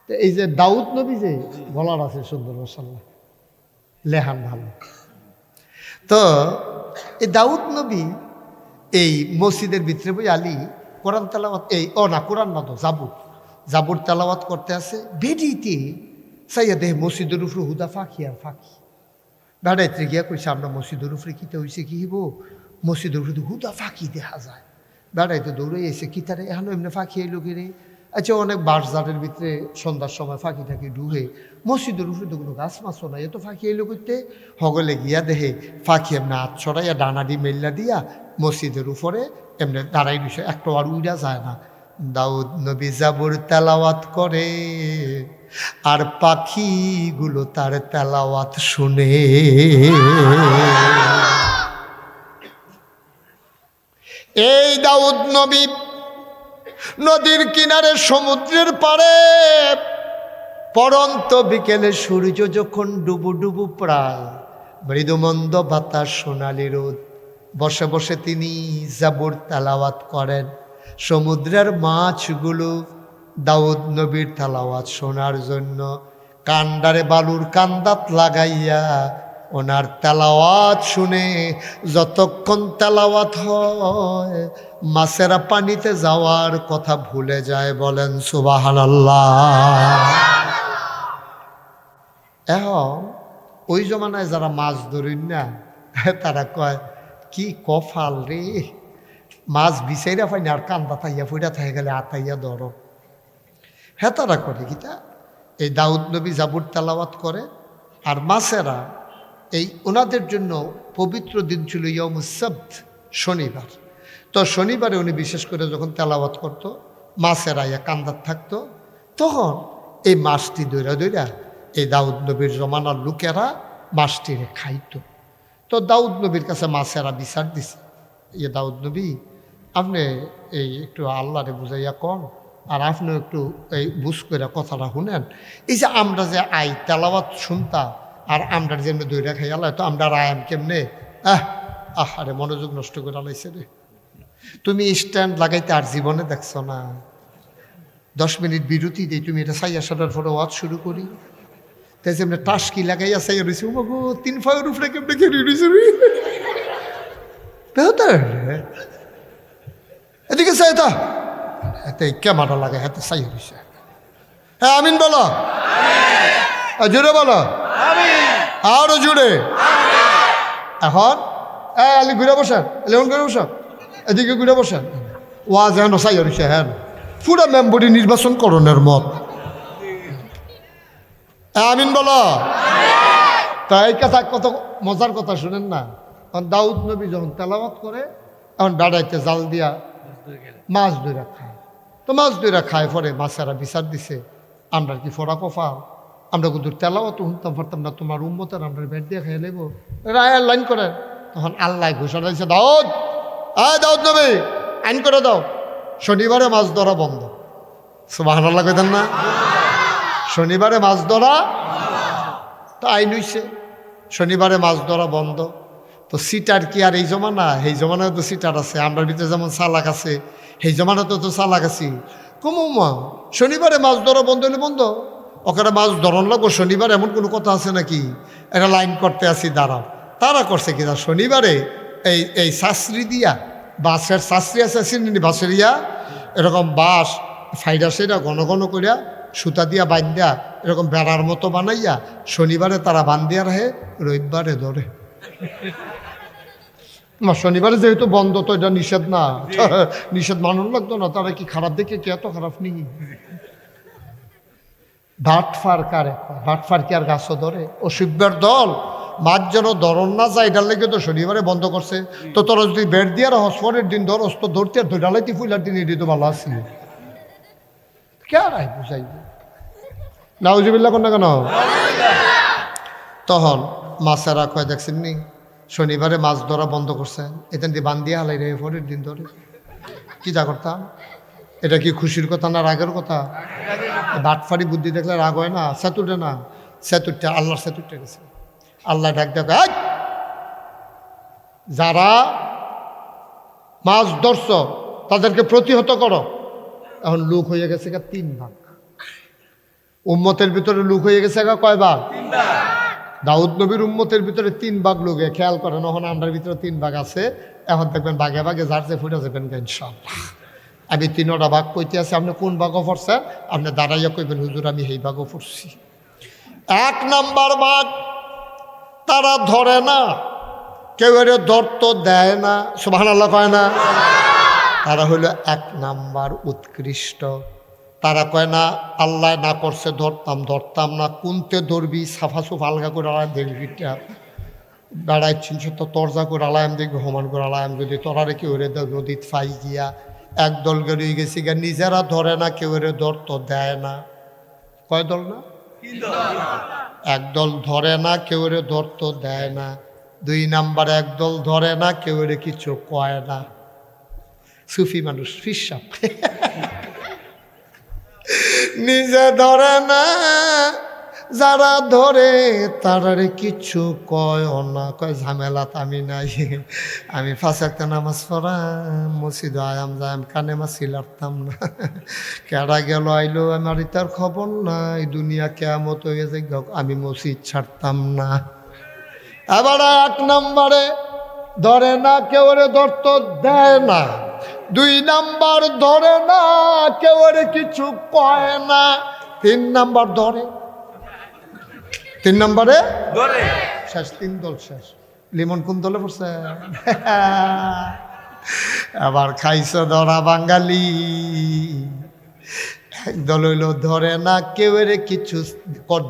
তো এই যে দাউদ নবী যে গলার আছে সুন্দর মাশাআল্লাহ, লেহান ভালো। তো এই দাউদ নবী এই মসজিদের ভিতরে বই আলী কোরআন তেলাওয়াত, কোরআন না তো জাবুর তেলাওয়াত করতে আছে বেডিতে সাইয়া দেহে মসজিদের উপরে হুদা ফাঁকি আর ফাঁকি। বেড়াইতে গিয়া কইছে আমরা মসজিদের উপরে কিতে হয়েছে কি হইব, মসজিদের উপরে হুদা ফাঁকি দেখা যায়। বেড়াইতে দৌড়ে এসে কিতারে এখন এমনি ফাঁকি এলো কিরে। আচ্ছা অনেক বাঁশঝাড়ের ভিতরে সন্ধ্যার সময় ফাঁকি টাকি ডুবে মসজিদের উপরে তো কোনো গাছ মাছও নাই, এত ফাঁকি এলো করতে হগলে গিয়া দেহে ফাঁকি এমনি হাত ছড়াইয়া ডানাডি মেল্লা দিয়া মসজিদের উপরে এমনি দাঁড়াই দিছে, একটা আর উইরা যায় না। দাউদ নবী জাবুর তেলাওয়াত করে আর পাখিগুলো তার তেলাওয়াত শুনে। এই দাউদ নবী নদীর কিনারে সমুদ্রের পাড়ে পরন্ত বিকেলে সূর্য যখন ডুবু ডুবু প্রায়, মৃদুমন্দ বাতাস সোনালি রোদ, বসে বসে তিনি জাবুর তেলাওয়াত করেন। সমুদ্রের মাছগুলো দাউদ নবীর তেলাওয়াত শোনার জন্য কান্ডারে বালুর কান্দাত লাগাইয়া ওনার তেলাওয়াত শুনে যতক্ষণ তেলাওয়াত হয় মাছেরা পানিতে যাওয়ার কথা ভুলে যায়। বলেন সুবহানাল্লাহ। এখন ওই জমানায় যারা মাছ ধরেন না তারা কয় কি কফাল রে, মাছ বিচাইরা পাই না আর কান্দা থাইয়া ফুইরা থাই গেলে আতাইয়া ধরো। হ্যাঁ তারা করে কিতা, এই দাউদ নবী জাবুর তেলাওয়াত করে আর মাছেরা এই ওনাদের জন্য পবিত্র দিন ছিল ইয়াউমুস সাbt, শনিবার। তো শনিবারে উনি বিশেষ করে যখন তেলাওয়াত করতো মাছেরা ইয়া কান্দার থাকতো, তখন এই মাছটি দৈরা দৈরা এই দাউদ নবীর জমানার লোকেরা মাছটিরে খাইতো। তো দাউদ নবীর কাছে মাছেরা বিচার দিছে, ইয়ে দাউদ নবী আপনি এই একটু আল্লাহরে বুঝাইয়া কন আর আপনিও একটু এই বুঝ করে কথাটা শুনেন। এই যে আমরা যে আই তেলাওয়াত শুনতাম আর আমরা যেমনি দৈরা খাই আল্লাহ, তো আমরা আয়াম কেমনে আরে মনোযোগ নষ্ট করে আলাইছে রে। তুমি স্ট্যান্ড লাগাইতে আর জীবনে দেখছো না, 10 মিনিট বিরতি দিই, তুমি এটা সাইয়া সাটার পরে ওয়াজ শুরু করি। তাই যে এমনি টাসকি লাগাইয়া সাইয়া রয়েছে, ও গো 3 ফায়ের উপরে কেমনে খেয়ে রয়েছে এদিকে চাই তা এতে ক্যামেরা লাগাই হাতে সাইয়া রয়েছে। হ্যাঁ আমিন বলো, জোরে বলো, আরো জোরে। এখন আলি ঘুরে বসেন, এমন করে বসেন, এদিকে ঘুরে বসেন। ওয়াজ এখন সাইয়া রয়েছে, হ্যাঁ পুরা মেম্বরি নির্বাচন করণের মত। আমিন বলো। তাই কথা কত মজার কথা শুনেন না। দাউদ নবী যখন তেলাওয়াত করে এখন বেড়াইতে জাল দিয়া মাছ ধইরা খায়। তো মাছ ধইরা খায় পরে মাছেরা বিচার দিছে আমরা কি ফোড়া কফা, আমরা কিন্তু তেলাওয়াত শুনতাম পারতাম না, তোমার উম্মতের আমরা বেড দিয়ে খাইয়ে নেবো রায়ের লাইন করে। তখন আল্লাহ ঘোষণা দিচ্ছে, দাউদ দাউদ নবী আইন করে দাও, শনিবারে মাছ ধরা বন্ধ। সুবহানাল্লাহ কইতেন না, শনিবারে মাছ ধরা তো আইন হইছে, শনিবারে মাছ ধরা বন্ধ। তো সিটার কি আর এই জমানা, এই জমানায় তো সিটার আছে, আমরা ভিতরে যেমন চালাক আছে সেই জমানাতে তো চালাক আছি। কমা শনিবারে মাছ ধরা বন্ধ হলে বন্ধ, ওখানে মাছ ধরন লাগবো শনিবার এমন কোনো কথা আছে নাকি? একটা লাইন করতে আসি দাঁড়াও। তারা করছে কিনা শনিবারে এই শাস্ত্রী দিয়া বাঁশের শাস্ত্রী আছে চিনি বাঁশের ইয়া এরকম বাঁশ ফাইডা সেটা ঘন ঘন করিয়া সুতা দিয়া বান্ধিয়া এরকম বেড়ার মতো বানাইয়া শনিবারে তারা বান্ধিয়া রাখে, রবিবারে ধরে। না শনিবারে যেহেতু বন্ধ তো এটা নিষেধ না, নিষেধ মানুষ লাগতো না। তারা কি খারাপ দেখে কে এত খারাপ নেই? ভাটফার কারে ভাটফার কি আর গাছও ধরে? অসভ্যের দল, মাছ যেন ধরন না যায় এটার লেগে তো শনিবারে বন্ধ করছে। তো তোরা যদি বেড দিয়ে রাখস পরের দিন ধরস তো ধরতে আর ধৈরালাইতে ফুলার দিন এটি তো ভালো আসছিল। কে আর আই বুঝাইব নাউজুবিল্লাহ কোন না কেন? তখন মাছেরা কয় দেখছেন নি শনিবারে মাছ ধরা বন্ধ করছেন, এখান দিয়ে বান দিয়ে হালাই রে পরের দিন ধরে। কি যা করতাম? এটা কি খুশির কথা না রাগের কথা? বাটফারি বুদ্ধি দেখলে রাগ হয় না? সেতুটে না, সেতুরটা আল্লাহর সেতুরটা গেছে। আল্লাহ ডাক ডাক যারা মাছ ধরছ তাদেরকে প্রতিহত করো। এখন লোক হয়ে গেছে 3 ভাগ। উম্মতের ভিতরে লোক হয়ে গেছে কয় ভাগ? দাউদ নবীর উম্মতের ভিতরে 3 ভাগ লোকে, খেয়াল করেন। এখন আমরার ভিতরে 3 ভাগ আছে। এখন দেখবেন ভাগে ভাগে যাচ্ছে ফুটে যাবেন ইনশাআল্লাহ। আমি 3টা ভাগ কইতে আছি, আপনি কোন ভাগও পড়ছেন? আপনি দাঁড়াইয়া কইবেন হুজুর আমি এই ভাগও পড়ছি। 1 নাম্বার ভাগ, তারা ধরে না, কেউ এর ধরত দেয় না, সুবহানাল্লাহ কয় না? তারা হলো 1 নাম্বার উৎকৃষ্ট। তারা কয় না আল্লাহ না করছে ধরতাম না, কোনতে ধরবি সাফা সুফ আলগা করে আলাম দেখবিটা বেড়াই 300 তরজা করে আলাম দেখবি, হমান করে আলাম যদি তোরারে কেউ রে নদীত ফাই গিয়া একদল গড়িয়ে গেছি গা, নিজেরা ধরে না, কেউ রে ধরত দেয় না। কয় দল না? একদল ধরে না, কেউ রে ধরত দেয় না। 2 নাম্বার, একদল ধরে না, কেউ রে কিছু কয় না। সুফি মানুষ ফিসাব নিজে ধরে না, যারা ধরে তারারে কিছু কয় না, কয় ঝামেলাত আমি নাই, আমি 5 ওয়াক্ত নামাজ পড়াম, মসজিদ আয়াম যাম, কানে মাছি লাড়তাম না, কেডা গেল আইলো আমার তার খবর নাই, দুনিয়া কেয়ামত হয়ে যায়, আমি মসজিদ ছাড়তাম না। আবার 1 নম্বরে ধরে না, কেউ রে ধরত দেয় না। 2 নাম্বার ধরে না, কেউ রে কিছু কয় না। 3 নাম্বার ধরে, 3 নম্বরে ধরে শেষ। 3 দল শেষ। লিমন কোন দলে পড়ছে? আবার খাইছ ধরা বাঙালি। একদল হইল ধরে না, কেউ রে কিছু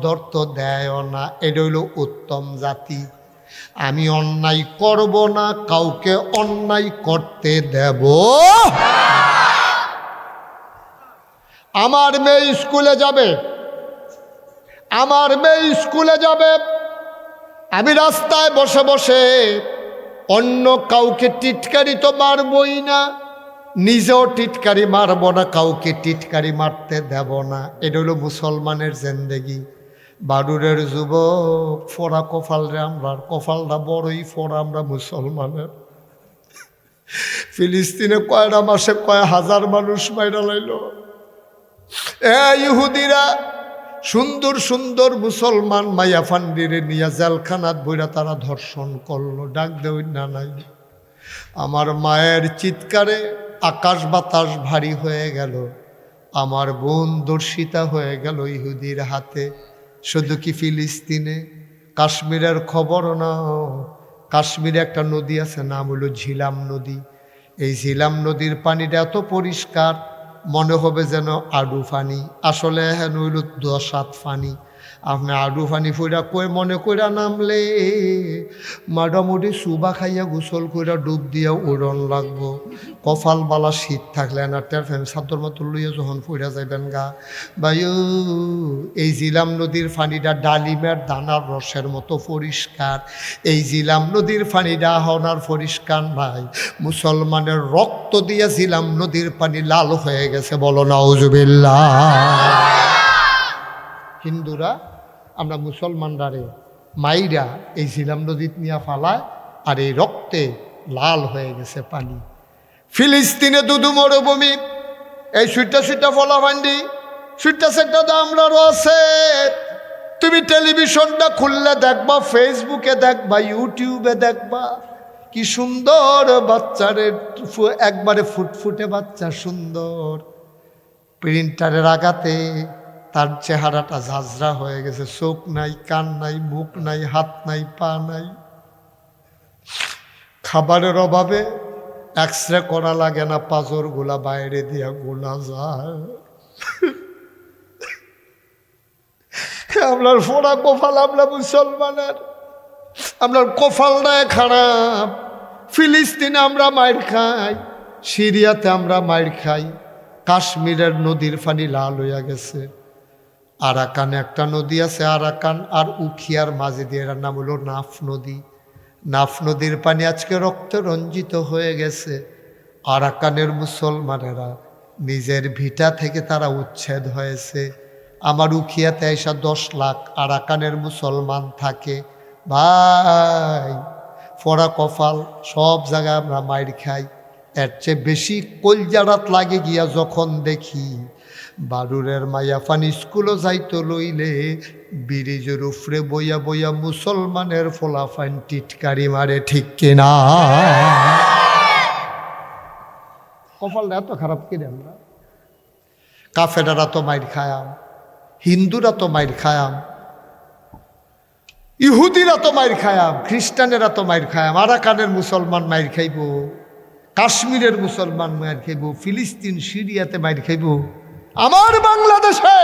ধরত দেয় না, এটা হইল উত্তম জাতি। আমি অন্যায় করব না, কাউকে অন্যায় করতে দেব। আমার মেয়ে স্কুলে যাবে, আমার মেয়ে স্কুলে যাবে, আমি রাস্তায় বসে বসে অন্য কাউকে টিটকারি তো মারবই না, নিজেও টিটকারি মারব না, কাউকে টিটকারি মারতে দেব না। এটা হলো মুসলমানের জিন্দেগি। বারুরের যুবক, ফোড়া কপাল রে আমরা, কপালটা বড়ই ফোড়া আমরা মুসলমানের। ফিলিস্তিনে কয়টা মাসে কয় হাজার মানুষ মাইরা লাইল। ইহুদিরা সুন্দর সুন্দর মুসলমান মাইয়া ফান্ডিরে নিয়ে জেলখানাত বইরা তারা ধর্ষণ করলো, ডাক দেই না নাই। আমার মায়ের চিৎকারে আকাশ বাতাস ভারী হয়ে গেল, আমার বোন দর্শিতা হয়ে গেল ইহুদির হাতে। শুধু কি ফিলিস্তিনে, কাশ্মীরের খবর না, কাশ্মীরে একটা নদী আছে, নাম হলো ঝিলাম নদী। এই ঝিলাম নদীর পানিটা এত পরিষ্কার, মনে হবে যেন আডু পানি, আসলে হ্যাঁ হইল 10 পানি। আপনি আডু পানি ফুইরা কই মনে কইরা নামলে মোটামুটি সুবা খাইয়া গোসল কইরা ডুব দিয়া উড়ন লাগবো। কপাল বালা শীত থাকলে না টের ফেন সাদর মতো লইয়া যখন ফুইরা যাইবেন গা বায়ু। এই জিলাম নদীর পানিটা ডালিমের দানার রসের মতো পরিষ্কার। এই জিলাম নদীর পানিটা হনার পরিষ্কার নাই, মুসলমানের রক্ত দিয়ে জিলাম নদীর পানি লাল হয়ে গেছে। বলো নাউজুবিল্লাহ। হিন্দুরা আমরা মুসলমানরা রে মাইরা এই ঝিলাম নদীত নিয়ে ফালায়, আর এই রক্তে লাল হয়ে গেছে পানি। ফিলিস্তিনে দুদু মরুভূমি, এই সুইটা সুইটা ফলা ভান্ডি, সুইটা সেটা দামরারও আছে। তুমি টেলিভিশনটা খুললে দেখবা, ফেসবুকে দেখবা, ইউটিউবে দেখবা, কি সুন্দর বাচ্চারে, একবারে ফুটফুটে বাচ্চা সুন্দর, প্রিন্টারের আঘাতে তার চেহারাটা ঝাঁঝরা হয়ে গেছে, চোখ নাই, কান নাই, মুখ নাই, হাত নাই, পা নাই। খাবারের অভাবে এক্সরে করা লাগে না, পাঁজর গুলা বাইরে দিয়া গোলা যায়। আপনার ফোড়া কপাল, আমরা মুসলমানের, আপনার কপালটাই খারাপ। ফিলিস্তিনে আমরা মাইর খাই, সিরিয়াতে আমরা মাইর খাই, কাশ্মীরের নদীর পানি লাল হইয়া গেছে। আরাকানে একটা নদী আছে, আরাকান আর উখিয়ার মাঝে দিয়ে, এর নাম হলো নাফ নদী। নাফ নদীর পানি আজকে রক্তে রঞ্জিত হয়ে গেছে। আরাকানের মুসলমানেরা নিজের ভিটা থেকে তারা উচ্ছেদ হয়েছে। আমার উখিয়াতে এসা 10 লাখ আরাকানের মুসলমান থাকে। ভাই ফোড়া কপাল, সব জায়গায় আমরা মাইর খাই। এর চেয়ে বেশি কলজারাত লাগে গিয়া যখন দেখি বারুরের মায়াফান স্কুলও যাইতো লইলে ব্রিজের উফরে বইয়া বইয়া মুসলমানের ফোলাফাইন টিটকারি মারে, ঠিক কিনা? কপালটা এত খারাপ কিনে আমরা। কাফেরারা তো মাইর খায়াম, হিন্দুরা তো মাইর খায়াম, ইহুদিরা তো মাইর খায়াম, খ্রিস্টানেরা তো মাইর খায়াম, আরাকানের মুসলমান মাইর খাইব, কাশ্মীরের মুসলমান মাইর খাইব, ফিলিস্তিন সিরিয়াতে মাইর খাইব। আমার বাংলাদেশে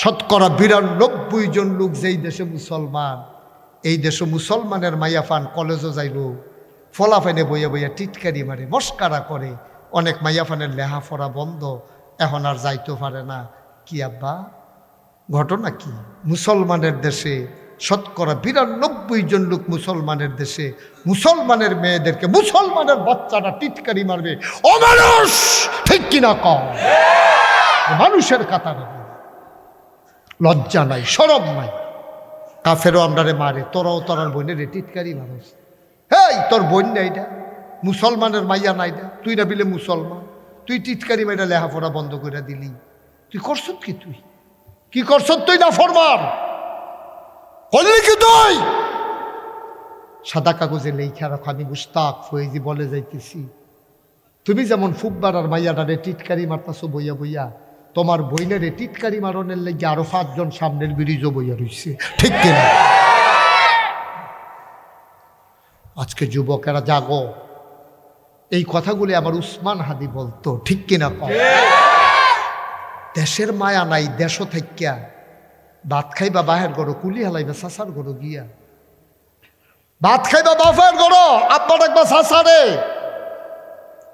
৯২ জন লোক যেই দেশে মুসলমান, এই দেশে মুসলমানের মাইয়াফান কলেজও যাইব, ফলাফাইনে বইয়া বইয়া টিটকারি মারে, মস্কারা করে। অনেক মাইয়াফানের লেহাফড়া বন্ধ, এখন আর যাইতে পারে না। কি আব্বা ঘটনা কি? মুসলমানের দেশে ৯২ জন লোক মুসলমানের দেশে মুসলমানের মেয়েদেরকে, মুসলমানের বাচ্চারা টিটকারি মারবে। অমানুষ, ঠিক কিনা কম? মানুষের কাতারে লজ্জা নাই, শরম নাই। কাফেরও আমরারে মারে, তোরাও তোরার বোনের টিটকারি মানুষ। হেই, তোর বোন নাইটা, মুসলমানের মাইয়া নাইটা, তুই না বিলে মুসলমান, তুই টিটকারি মাইটা লেহাপড়া বন্ধ করে দিলি। তুই করছত কি? তুই কি করছত? তুই না ফরমান করলি কি? তুই সাদা কাগজে লেখা রাখো, আমি মুস্তাক ফয়েজি বলে যাইতেছি। তুমি যেমন ফুকবার আর মাইয়াটারে টিটকারি মারতাছো বইয়া বইয়া, তোমার বইনেরে টিটকারি মারণের লেগে আরো ৫ জন সামনের ব্রিজও বইয়া রইছে, ঠিক কিনা? আজকে যুবকেরা জাগো, এই কথাগুলি আমার উসমান হাদি বলতো, ঠিক কিনা? দেশের মায়া নাই, দেশও থাকিয়া ভাত খাইবা বাহের গড়ো, কুলি হালাইবা সাসার গড়ো গিয়া। ভাত খাইবা বাফের গড়ো, আব্বা ডাকবা সাসারে।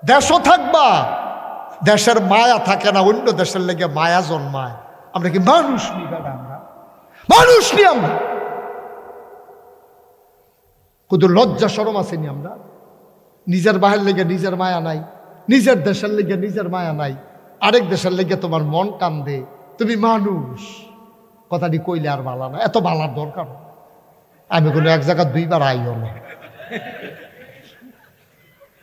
দেশও থাকবা, দেশের মায়া থাকে না, অন্য দেশের লেগে মায়া জন্মায়। আমরা কি মানুষ নি? আমরা মানুষ নি? আমরা কত লজ্জা শরম আসেনি? আমরা নিজের বাহের লেগে নিজের মায়া নাই, নিজের দেশের লেগে নিজের মায়া নাই, আরেক দেশের লেগে তোমার মন কান্দে। তুমি মানুষ কথাটি কইলে আর ভালো না, এত ভালার দরকার। আমি কোনো এক জায়গা 2 বার আইও না,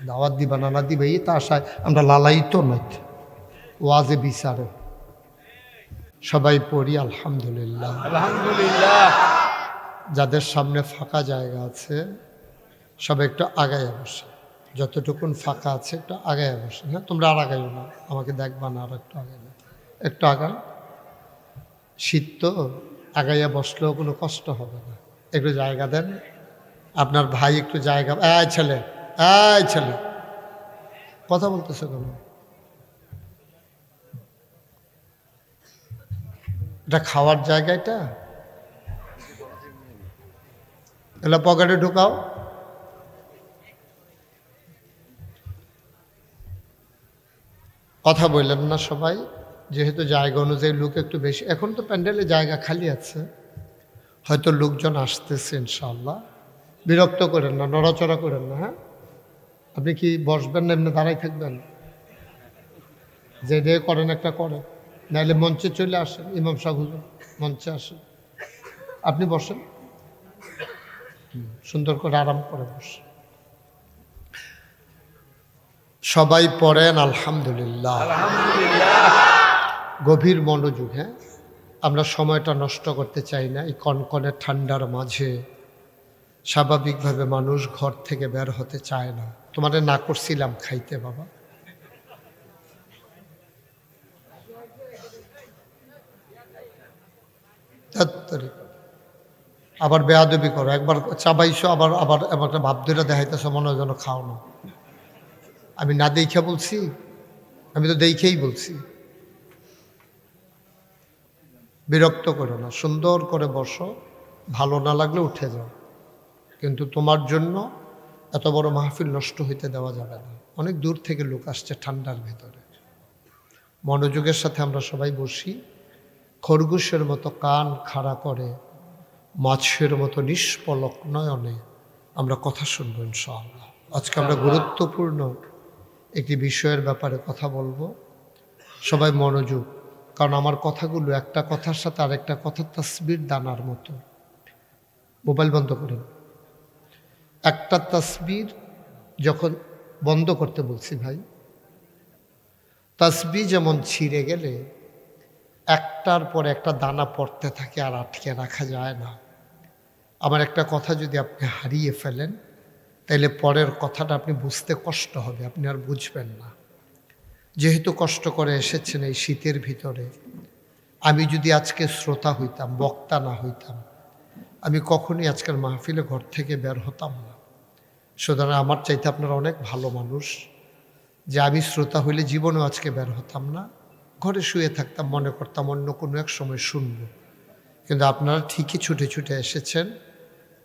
দাওয়াত দিবা না না দিবে, এই তা আশায় আমরা লালায়িত নই। ওয়াজে বিচারে সবাই পড়ি আলহামদুলিল্লাহ, আলহামদুলিল্লাহ। যাদের সামনে ফাঁকা জায়গা আছে সবাই একটু আগায় বসে, যতটুকুন ফাঁকা আছে একটু আগায় বসে। হ্যাঁ, তোমরা আর আগাইও না, আমাকে দেখবা না, আর একটু আগাই, একটু আগান। শীত তো, আগাইয়া বসলেও কোনো কষ্ট হবে না। একটু জায়গা দেন, আপনার ভাই একটু জায়গা। এই ছেলে, এই ছেলে, কথা বলতেছে কেন? এটা খাওয়ার জায়গা, এটা এলা পকেটে ঢুকাও। কথা বললেন না সবাই, যেহেতু জায়গা অনুযায়ী লোক একটু বেশি। এখন তো প্যান্ডেলে জায়গা খালি আছে, হয়তো লোকজন আসতেছে ইনশাআল্লাহ। বিরক্ত করেন না, নড়াচড়া করেন না। হ্যাঁ, আপনি কি বসবেন না, এমনি দাঁড়াই থাকবেন? যে দিয়ে করেন একটা করেন, নাহলে মঞ্চে চলে আসেন। ইমাম সাহেব হুজুর মঞ্চে আসেন, আপনি বসেন, সুন্দর করে আরাম করে বসেন। সবাই পড়েন আলহামদুলিল্লাহ, আলহামদুলিল্লাহ। গভীর মনোযোগ। হ্যাঁ, আমরা সময়টা নষ্ট করতে চাই না। এই কনকনে ঠান্ডার মাঝে স্বাভাবিকভাবে মানুষ ঘর থেকে বের হতে চায় না। তোমাদের না করছিলাম খাইতে বাবা, আবার বেয়াদবি করো। একবার চাবাইছো, আবার আবার একটা ভাব ধরে দেখাইতেছো, মনে হয় যেন খাও না। আমি না দেখে বলছি? আমি তো দেখেই বলছি। বিরক্ত করো না, সুন্দর করে বসো, ভালো না লাগলে উঠে যাও। কিন্তু তোমার জন্য এত বড় মাহফিল নষ্ট হইতে দেওয়া যাবে না। অনেক দূর থেকে লোক আসছে ঠান্ডার ভেতরে। মনোযোগের সাথে আমরা সবাই বসি, খরগোশের মতো কান খাড়া করে, মাছের মতো নিষ্পলক নয়নে আমরা কথা শুনবো ইনশাআল্লাহ। আজকে আমরা গুরুত্বপূর্ণ একটি বিষয়ের ব্যাপারে কথা বলবো। সবাই মনোযোগ, কারণ আমার কথাগুলো একটা কথার সাথে আরেকটা কথা তাসবির দানার মতো। মোবাইল বন্ধ করেন। একটা তাসবির যখন বন্ধ করতে বলছি ভাই, তাসবিহ যেমন ছিঁড়ে গেলে একটার পর একটা দানা পড়তে থাকে আর আটকে রাখা যায় না। আমার একটা কথা যদি আপনি হারিয়ে ফেলেন তাহলে পরের কথাটা আপনি বুঝতে কষ্ট হবে, আপনি আর বুঝবেন না। যেহেতু কষ্ট করে এসেছেন এই শীতের ভিতরে, আমি যদি আজকে শ্রোতা হইতাম, বক্তা না হইতাম, আমি কখনই আজকের মাহফিলে ঘর থেকে বের হতাম না। সুতরাং আমার চাইতে আপনারা অনেক ভালো মানুষ যে আমি শ্রোতা হইলে জীবনেও আজকে বের হতাম না, ঘরে শুয়ে থাকতাম, মনে করতাম অন্য কোনো এক সময় শুনব। কিন্তু আপনারা ঠিকই ছুটে ছুটে এসেছেন,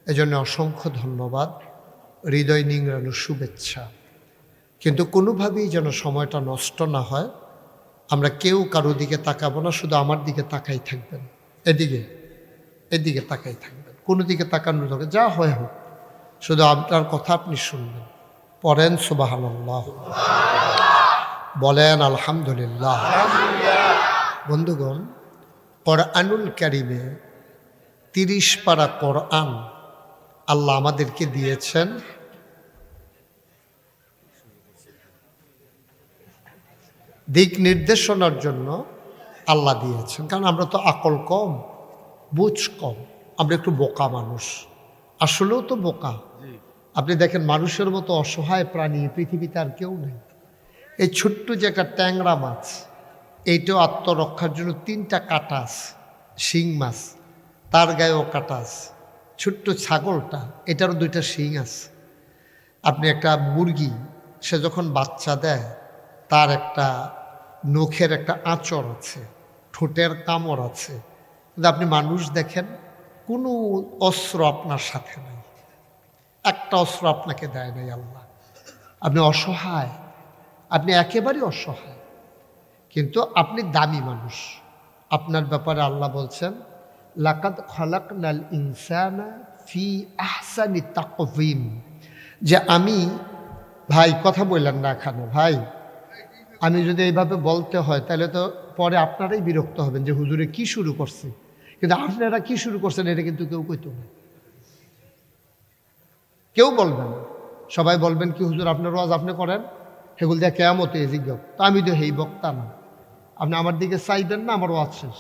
এজন্য অসংখ্য ধন্যবাদ, হৃদয় নিংড়ানো শুভেচ্ছা। কিন্তু কোনোভাবেই যেন সময়টা নষ্ট না হয়, আমরা কেউ কারো দিকে তাকাবো না, শুধু আমার দিকে তাকাই থাকবেন, এদিকে তাকাই থাকবেন, কোনো দিকে তাকানোর দরকার, যা হয় হোক, শুধু আপনার কথা আপনি শুনবেন। পড়েন সুবহানাল্লাহ, বলেন আলহামদুলিল্লাহ। বন্ধুগণ, কোরআনুল কারীমে 30 পারা কোরআন আল্লাহ আমাদেরকে দিয়েছেন দিক নির্দেশনার জন্য। আল্লাহ দিয়েছেন, কারণ আমরা তো আকল কম, বুঝ কম, আমরা একটু বোকা মানুষ, আসলেও তো বোকা। আপনি দেখেন মানুষের মতো অসহায় প্রাণী পৃথিবীতে আর কেউ নেই। এই ছোট্ট যে একটা ট্যাংরা মাছ, এইটাও আত্মরক্ষার জন্য 3টা কাঁটা আছে, শিং মাছ, তার গায়েও কাঁটা আছে। ছোট্ট ছাগলটা, এটারও 2টা শিং আছে। আপনি একটা মুরগি, সে যখন বাচ্চা দেয় তার একটা নখের একটা আঁচড় আছে, ঠোঁটের কামড় আছে। কিন্তু আপনি মানুষ দেখেন, কোনো অস্ত্র আপনার সাথে নাই, একটা অস্ত্র আপনাকে দেয় নাই আল্লাহ। আপনি অসহায়, আপনি একেবারে অসহায়, কিন্তু আপনি দামি মানুষ। আপনার ব্যাপারে আল্লাহ বলছেন, লাকাদ খালাকনাল ইনসানা ফি আহসানি তাকওয়িম, যে আমি, ভাই কথা বললেন না এখানে ভাই, আমি যদি এইভাবে বলতে হয় তাহলে তো পরে আপনারাই বিরক্ত হবেন যে হুজুরে কি শুরু করছে, কিন্তু আপনারা কি শুরু করছেন এটা কিন্তু কেউ কইতো না, কেউ বলবেন না। সবাই বলবেন কি হুজুর আপনার ওয়াজ আপনি করেন, সেগুলো দিয়ে কেয়ামতে জিজ্ঞাসা। তো আমি তো হেই বক্তা না, আপনি আমার দিকে চাইবেন না, আমার ওয়াজ শেষ,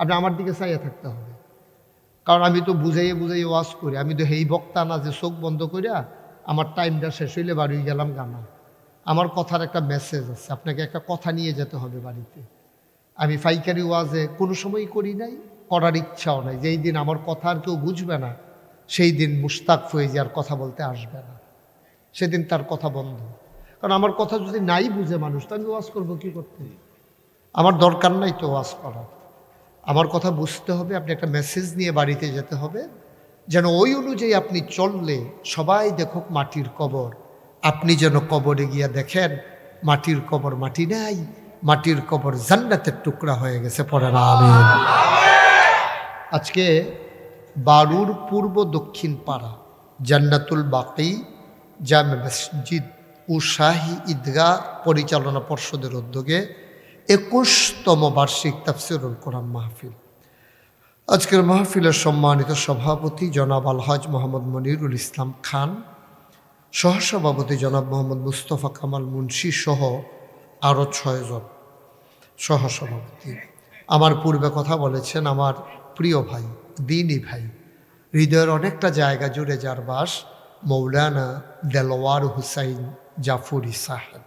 আপনি আমার দিকে চাইয়ে থাকতে হবে, কারণ আমি তো বুঝাইয়ে বুঝাইয়ে ওয়াজ করি। আমি তো হেই বক্তা না যে চোখ বন্ধ করিয়া আমার টাইমটা শেষ হইলে বাড়ি গেলাম গানা। আমার কথার একটা মেসেজ আছে, আপনাকে একটা কথা নিয়ে যেতে হবে বাড়িতে। আমি ফাইকারি ওয়াজে কোনো সময়ই করি নাই, করার ইচ্ছাও নাই। যেই দিন আমার কথা আর কেউ বুঝবে না, সেই দিন মুশতাক ফয়েজি আর কথা বলতে আসবে না, সেদিন তার কথা বন্ধ। কারণ আমার কথা যদি নাই বুঝে মানুষ, তো আমি ওয়াজ করবো কী করতে? আমার দরকার নাই তো ওয়াজ করার। আমার কথা বুঝতে হবে, আপনি একটা মেসেজ নিয়ে বাড়িতে যেতে হবে, যেন ওই অনুযায়ী আপনি চললে সবাই দেখুক মাটির কবর, আপনি যেন কবরে গিয়া দেখেন মাটির কবর মাটি নাই, মাটির কবর জান্নাতের টুকরা হয়ে গেছে। পড়েন আমিন। আজকে বারুর পূর্ব দক্ষিণ পাড়া জান্নাতুল বাকি জামে মসজিদ ও শাহী ঈদগাহ পরিচালনা পর্ষদের উদ্যোগে 21তম বার্ষিক তাফসিরুল কোরআন মাহফিল। আজকের মাহফিলের সম্মানিত সভাপতি জনাব আলহাজ মোহাম্মদ মনিরুল ইসলাম খান, সহসভাপতি জনাব মোহাম্মদ মুস্তফা কামাল মুন্সি সহ আরও 6 জন সহসভাপতি। আমার পূর্বে কথা বলেছেন আমার প্রিয় ভাই, দিনী ভাই, হৃদয়ের অনেকটা জায়গা জুড়ে যার বাস, মৌলানা দেলোয়ার হুসাইন জাফরি সাহেব।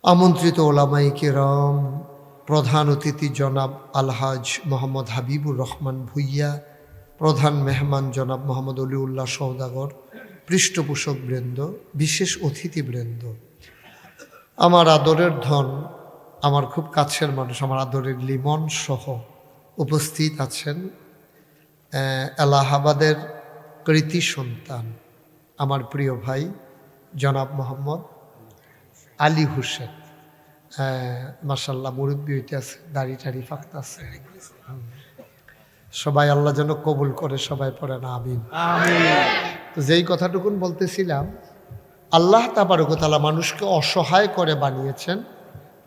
আমন্ত্রিত ওলামায়ে কেরাম, প্রধান অতিথি জনাব আলহাজ মোহাম্মদ হাবিবুর রহমান ভুইয়া, প্রধান মেহমান জনাব মোহাম্মদ অলিউল্লাহ সওদাগর, পৃষ্ঠপোষক বৃন্দ, বিশেষ অতিথিবৃন্দ, আমার আদরের ধন, আমার খুব কাছের মানুষ, আমার আদরের লিমন সহ উপস্থিত আছেন এলাহাবাদের কৃতি সন্তান আমার প্রিয় ভাই জনাব মোহাম্মদ আলী হোসেন। মাশাল্লাহ মুরব্বী হইতে আছে, দাড়ি টাড়ি ফাঁকতে আছে। সবাই আল্লাহ যেন কবুল করে, সবাই পড়ে না আমিন। তো যেই কথাটুকুন বলতেছিলাম, আল্লাহ তাবারক ওয়া তাআলা মানুষকে অসহায় করে বানিয়েছেন,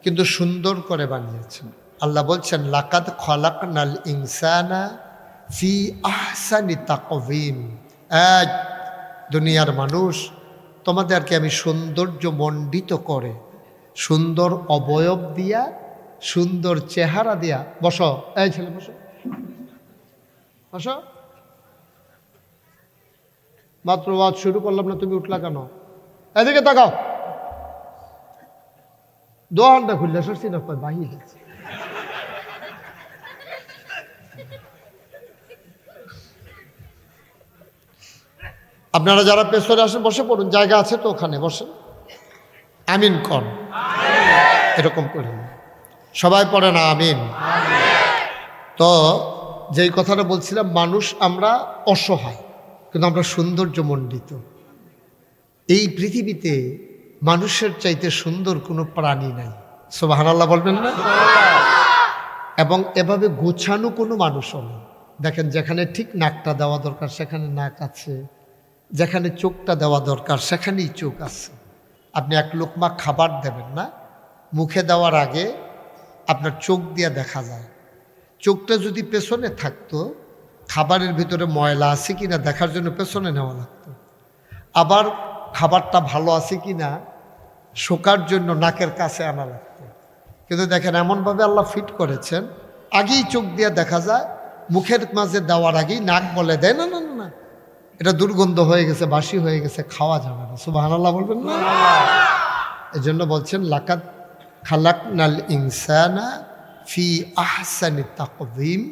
কিন্তু সুন্দর করে বানিয়েছেন। আল্লাহ বলছেন, লাকাদ খালাকনাল ইনসানা ফি আহসানি তাকওয়িম। এক দুনিয়ার মানুষ, তোমাদেরকে আমি সৌন্দর্য মণ্ডিত করে, সুন্দর অবয়ব দিয়া সুন্দর চেহারা দিয়া বসো, এই ছেলে বসো বসো। মাত্র ওয়াজ শুরু করলাম না, তুমি উঠলা কেন? এদিকে তাকাও। 2 ঘন্টা খুললে সরছি না বাহির। আপনারা যারা পেছনে আসেন বসে পড়ুন, জায়গা আছে তো ওখানে বসেন। আমিন কর, এরকম করেন সবাই পড়ে না আমিন। তো যেই কথাটা বলছিলাম, মানুষ আমরা অসহায় কিন্তু আমরা সৌন্দর্যমণ্ডিত। এই পৃথিবীতে মানুষের চাইতে সুন্দর কোনো প্রাণী নাই, সুবহানাল্লাহ বলবেন না? এবং এভাবে গোছানো কোনো মানুষও নেই। দেখেন, যেখানে ঠিক নাকটা দেওয়া দরকার সেখানে নাক আছে, যেখানে চোখটা দেওয়া দরকার সেখানেই চোখ আছে। আপনি এক লোকমা খাবার দেবেন না, মুখে দেওয়ার আগে আপনার চোখ দিয়ে দেখা যায়। চোখটা যদি পেছনে থাকতো, খাবারের ভিতরে ময়লা আছে কিনা দেখার জন্য পেছনে নেওয়া লাগতো। আবার খাবারটা ভালো আছে কিনা শোকার জন্য নাকের কাছে আনা লাগতো। কিন্তু দেখেন, এমনভাবে আল্লাহ ফিট করেছেন, আগেই চোখ দিয়ে দেখা যায়, মুখের মাঝে দেওয়ার আগেই নাক বলে দেয় না না না, এটা দুর্গন্ধ হয়ে গেছে, বাসি হয়ে গেছে, খাওয়া যাবে না। সুবহানাল্লাহ বলবেন না? এই জন্য বলছেন লাকাদ খালাকনাল ইনসানা ফি আহসানি তাকওয়িম,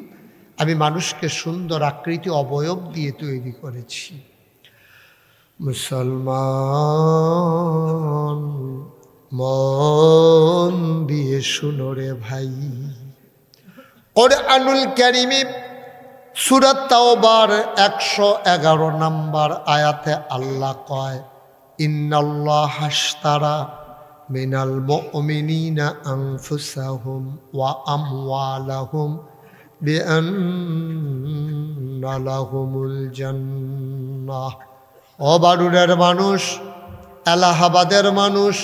আমি মানুষকে সুন্দর আকৃতি অবয়ব দিয়ে তৈরি করেছি। মুসলমান মন দিয়ে শুনো রে ভাই, কুরআনুল কারীমে সূরা তাওবার 111 নম্বর আয়াতে আল্লাহ কয়, ইন্নাল্লাহা আশতারা মিনাল মুমিনিনা আনফুসাহুম ওয়া আমওয়ালাহুম বিআন্না লাহুমুল জান্নাহ। ও বারুরের মানুষ, এলাহাবাদের মানুষ,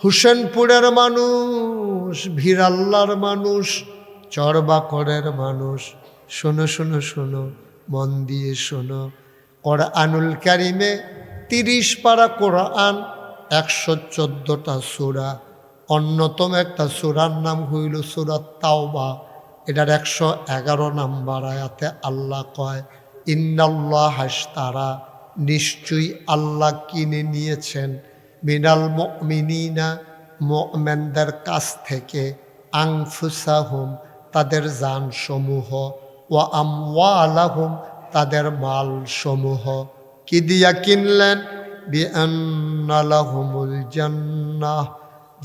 হুসেনপুরের মানুষ, ভিরাল্লার মানুষ, চরবাকরের মানুষ, শোনো শোনো শোনো, মন দিয়ে শোনো। কুরআনুল কারীমে 30 পারা কোরআন, 114টা সূরা, অন্যতম একটা সূরার নাম হইল সূরা তাওবা। এটার 111 নম্বর আয়াতে আল্লাহ কয়, ইন্নাল্লাহা আশতারা, নিশ্চয়ই আল্লাহ কিনে নিয়েছেন, মিনাল মুমিনিনা, মুমিনদের কাছ থেকে, আনফুসাহুম, তাদের জান সমূহ, ওয়া আমওয়ালাহুম, তাদের মাল সমূহ। কি দিয়া কিনলেন? বিআন্না লাহুমুল জান্নাহ,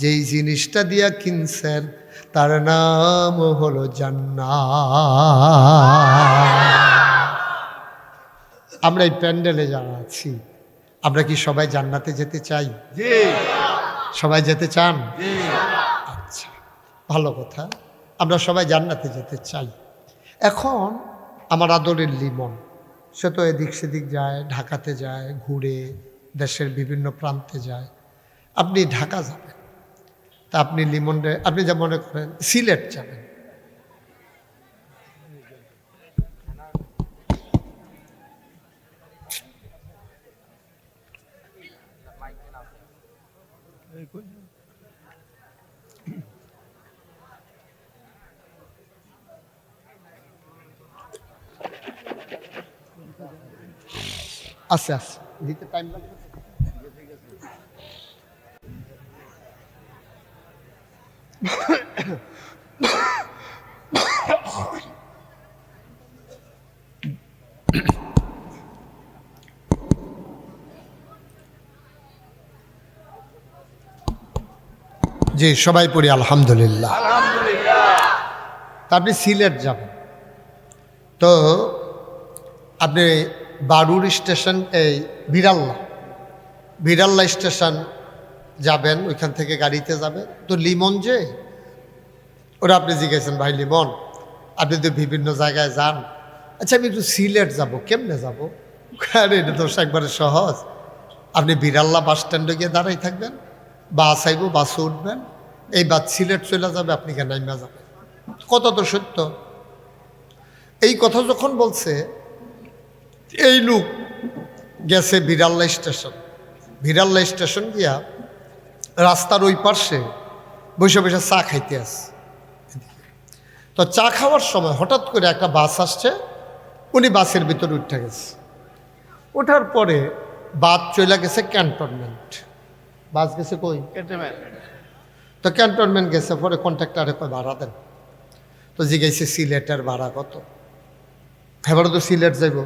যেই জিনিসটা দিয়া কিনছেন তার নাম হলো জান্নাত। আমরা এই প্যান্ডেলে যারা আছি, আমরা কি সবাই জান্নাতে যেতে চাই? জি। সবাই যেতে চান? জি। আচ্ছা, ভালো কথা, আমরা সবাই জান্নাতে যেতে চাই। এখন আমার আদরের লিমন, সে তো এদিক সেদিক যায়, ঢাকাতে যায়, ঘুরে দেশের বিভিন্ন প্রান্তে যায়। আপনি ঢাকা যাবেন, তা আপনি লিমনরে, আপনি যা মনে করেন সিলেট যাবেন, আস্তে আস্তে দিতে টাইম লাগবে। জি, সবাই পড়ি আলহামদুলিল্লাহ। তা আপনি সিলেট যাবেন, তো আপনি বারুর স্টেশন, এই বিরাল্লা স্টেশন যাবেন, ওইখান থেকে গাড়িতে যাবে। তো লিমন যে, ওরা আপনি জিজ্ঞাসেন, ভাই লিমন আপনি তো বিভিন্ন জায়গায় যান, আচ্ছা আমি একটু সিলেট যাব, কেমনে যাব? আরে এটা তো একবারে সহজ, আপনি বিরাল্লা বাস স্ট্যান্ডে গিয়ে দাঁড়াই থাকবেন, বাস আইব, বাসে উঠবেন, এই বাস সিলেট চলে যাবে, আপনি কেন নাইমা যাবেন। কত তো সত্য। এই কথা যখন বলছে, এই লোক গেছে বিরাল্লা স্টেশন গিয়া রাস্তার ওই পার্শ্বে বসে বসে চা খাইতে আছে। তো চা খাওয়ার সময় হঠাৎ করে একটা বাস আসছে, উনি বাসের ভিতরে উঠে গেছে। ওঠার পরে বাস চলে গেছে ক্যান্টনমেন্ট। বাস গেছে কই? তো ক্যান্টনমেন্ট গেছে। পরে কন্ট্রাক্টরে কয় ভাড়া দেন। তো জিজ্ঞাসা সিলেটের ভাড়া কত? এবারে তো সিলেট যাইব।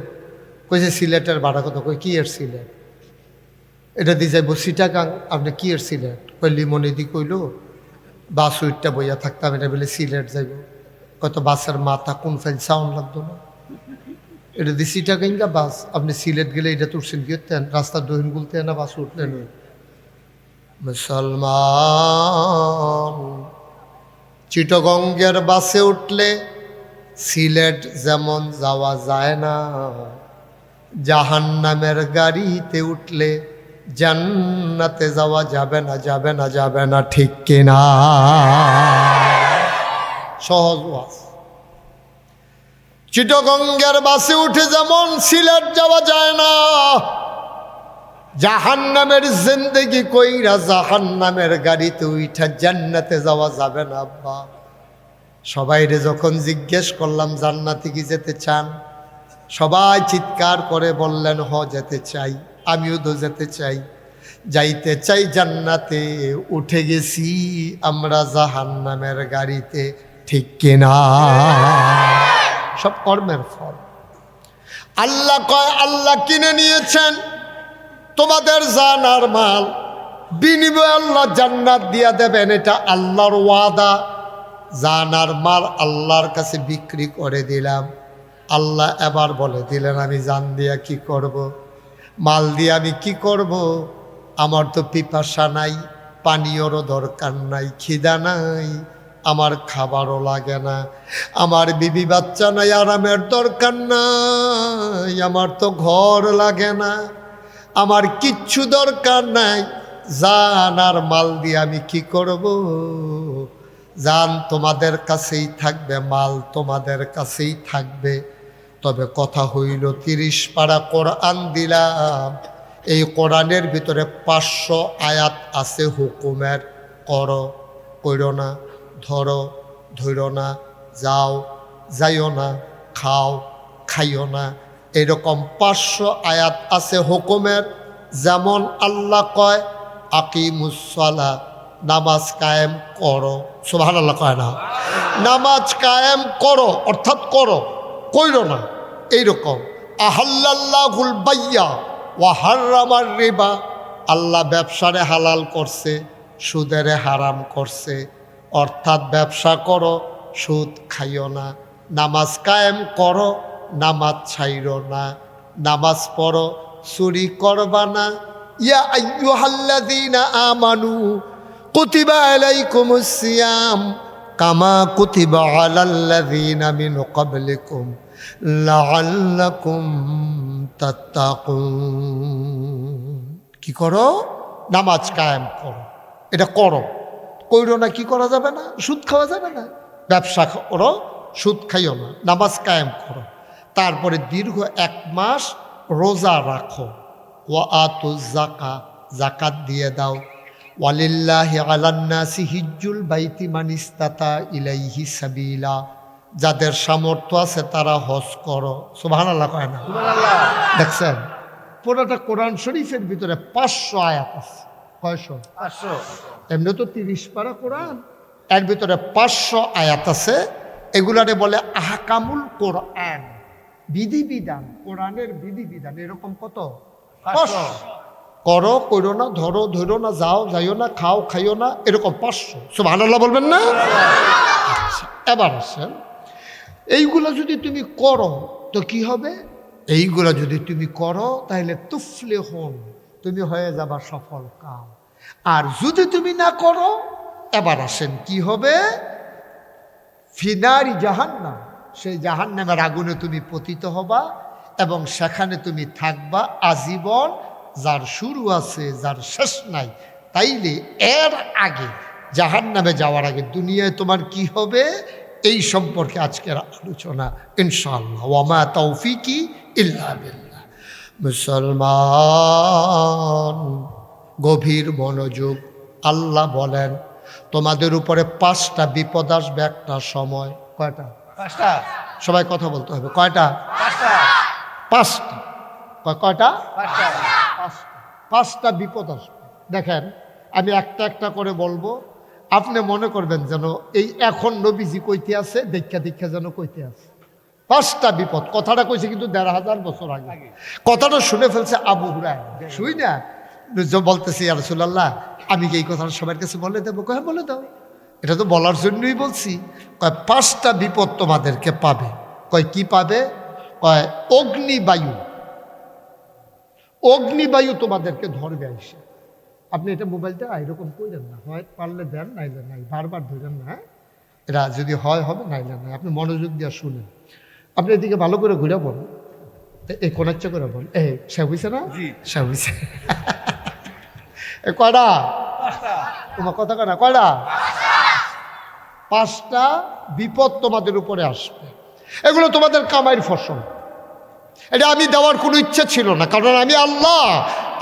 কইছে সিলেটের ভাড়া কত? কই কি এর সিলেট? এটা দিয়ে যাইব চিটাগাং। আপনি কি এর সিলেট? কই লিমনি দি কইল বাস উইটটা বইয়া থাকতাম, এটা বলে সিলেট যাইব। কত বাসের মাথা কোন ফাইল সাউন্ড লাগতো না? এটা দিয়ে চিটাগাঙ্গা বাস। আপনি সিলেট গেলে এটা তো উঠছেন কি হতেন? রাস্তার দহিন গুলতে না বাস উঠলেন। মুসলমান চিটাগঙ্গের বাসে উঠলে সিলেট যেমন যাওয়া যায় না, জাহান্নামের গাড়িতে উঠলে জান্নাতে যাওয়া যাবে না, যাবে না, যাবে না, ঠিক কিনা? সহজ ওয়াজ। চিটাগঙ্গের বাসে উঠে যেমন সিলেট যাওয়া যায় না, জাহান্নামের জিন্দেগি কইরা জাহান্নামের গাড়িতে উঠা জান্নাতে যাওয়া যাবে না। আব্বা সবাইরে যখন জিজ্ঞেস করলাম জান্নাতে কি যেতে চান, সবাই চিৎকার করে বললেন হ যেতে চাই, আমিও তো যেতে চাই, যাইতে চাই জান্নাতে। উঠে গেছি আমরা জাহান্নামের গাড়িতে, ঠিক কিনা? সব কর্মের ফল। আল্লাহ কয় আল্লাহ কিনে নিয়েছেন তোমাদের জান আর মাল, বিনিময়ে আল্লাহ জান্নাত দিয়া দেবেন, এটা আল্লাহর ওয়াদা। জান আর মাল আল্লাহর কাছে বিক্রি করে দিলাম। আল্লাহ এবার বলে দিলেন আমি জান দিয়া কি করব, মাল দিয়ে আমি কি করব? আমার তো পিপাসা নাই, পানীয়রও দরকার নাই, খিদা নাই, আমার খাবারও লাগে না, আমার বিবি বাচ্চা নাই, আরামের দরকার নাই, আমার তো ঘর লাগে না, আমার কিচ্ছু দরকার নাই। জান আর মাল দিয়ে আমি কি করব? জান তোমাদের কাছেই থাকবে, মাল তোমাদের কাছেই থাকবে। তবে কথা হইল 30 পারা কোরআন দিলাম, এই কোরআনের ভিতরে 500 আয়াত আছে হুকুমের। করো, কইরো না, ধরো, ধইরো না, যাও, যাইও না, খাও, খাইও না, এরকম 500 আয়াত আছে হুকুমের। যেমন আল্লাহ কয় আকিমুসসালাহ, নামাজ কায়েম করো। সুবহানাল্লাহ কয় না? নামাজ কায়েম করো অর্থাৎ করো, কইরো না। এইরকম আহাল্লাল্লাহুল বাইয়া ওয়া হাররামার রিবা, আল্লাহ ব্যবসারে হালাল করছে, সুদেরে হারাম করছে। অর্থাৎ ব্যবসা করো, সুদ খাইও না, নামাজ কায়েম করো, নামাজ ছাইরো না, নামাজ পড়ো, চুরি করবা না। ইয়া আইয়ুহাল্লাযীনা আমানু কুতিবা আলাইকুমুস সিয়াম কামা কুতিবা আলাল্লাযীনা মিন ক্বাবলিকুম লাআল্লাকুম তাত্তাকুন। কি করো? নামাজ কায়েম করো। এটা করো, কইরো না। কি করা যাবে না? সুদ খাওয়া যাবে না। ব্যবসা করো, সুদ খাইও না, নামাজ কায়েম করো। তারপরে দীর্ঘ 1 মাস রোজা রাখো। ওয়া আতুজ যাকা, যাকাত দিয়ে দাও। ওয়ালিল্লাহি আলান নাসি হিজ্জুল বাইতি মান ইসতাতা ইলাইহি সাবিলা, যাদের সামর্থ্য আছে তারা হজ করো। সুবহানাল্লাহ কয় না? সুবহানাল্লাহ। দেখছেন পুরোটা কোরআন শরীফের ভিতরে 500 আয়াত আছে। কয়শো? 500। এমনি তো 30 পারা কোরআন, এর ভিতরে 500 আয়াত আছে। এগুলারে বলে আহকামুল কোরআন, বিধিবিধান, কোরআনের বিধিবিধান। এরকম কত? 500। করো, কইরো না, ধরো, ধরো না, যাও, যাইও না, খাও, খাইও না, এরকম 500। সুবহানাল্লাহ বলবেন না? আচ্ছা, এবার আসেন এইগুলো যদি তুমি করো তো কি হবে? এইগুলো যদি তুমি করো তাহলে তুফলিহুন, তুমি হয়ে যাবা সফল কাম। আর যদি তুমি না করো, এবার আসেন কি হবে? ফিনারি জাহান্নাম, সেই জাহান্নামের আগুনে তুমি পতিত হবা এবং সেখানে তুমি থাকবা আজীবন, যার শুরু আছে যার শেষ নাই। তাইলে এর আগে, জাহান্নামে যাওয়ার আগে দুনিয়ায় তোমার কি হবে এই সম্পর্কে আজকের আলোচনা ইনশাআল্লাহ। ওয়া মা তৌফিকি ইল্লা বিল্লাহ। মুসলমান গভীর মনোযোগ। আল্লাহ বলেন তোমাদের উপরে 5টা বিপদ আসবে একটা সময়। কয়টা? পাঁচটা। সবাই কথা বলতে হবে। কয়টা? পাঁচটা। পাঁচটা। কয়টা? পাঁচটা। পাঁচটা বিপদ আসবে। দেখেন, আমি একটা একটা করে বলবো, আপনি মনে করবেন যেন এই এখন নবীজি কইতে আছে, দীক্ষা দীক্ষা যেন কইতে আছে। পাঁচটা বিপদ। কথাটা কইছে কিন্তু ১৫০০ বছর আগে। কথাটা শুনে ফেলছে আবু হুরায়রা। শুই না বলতেছি, ইয়া রাসূলুল্লাহ, আমি কি এই কথাটা সবার কাছে বলে দেবো? কয় বলে দাও, এটা তো বলার জন্যই বলছি। কয় পাঁচটা বিপদ তোমাদেরকে পাবে। কয় কি পাবে? কয় অগ্নিবায়ু। অগ্নিবায়ু তোমাদেরকে ধরবে আইসে। আপনি এটা মোবাইলটা এরকম করেন না, হয় পারলে দেন, নাইলে নাই, বারবার ধরেন না। হ্যাঁ, এটা যদি হয় হবে, নাইলে নাই। আপনি মনোযোগ দিয়ে শুনেন। আপনি এদিকে ভালো করে ঘুরে বলুন, এই কোনাচ্চা করে বল। এই সে হইছে না? সে হইছে। কয়টা? তোমার কথা কয় না, কয়টা? পাঁচটা বিপদ তোমাদের উপরে আসবে। এগুলো তোমাদের কামাইয়ের ফসল। এটা আমি দেওয়ার কোনো ইচ্ছা ছিল না, কারণ আমি আল্লাহ,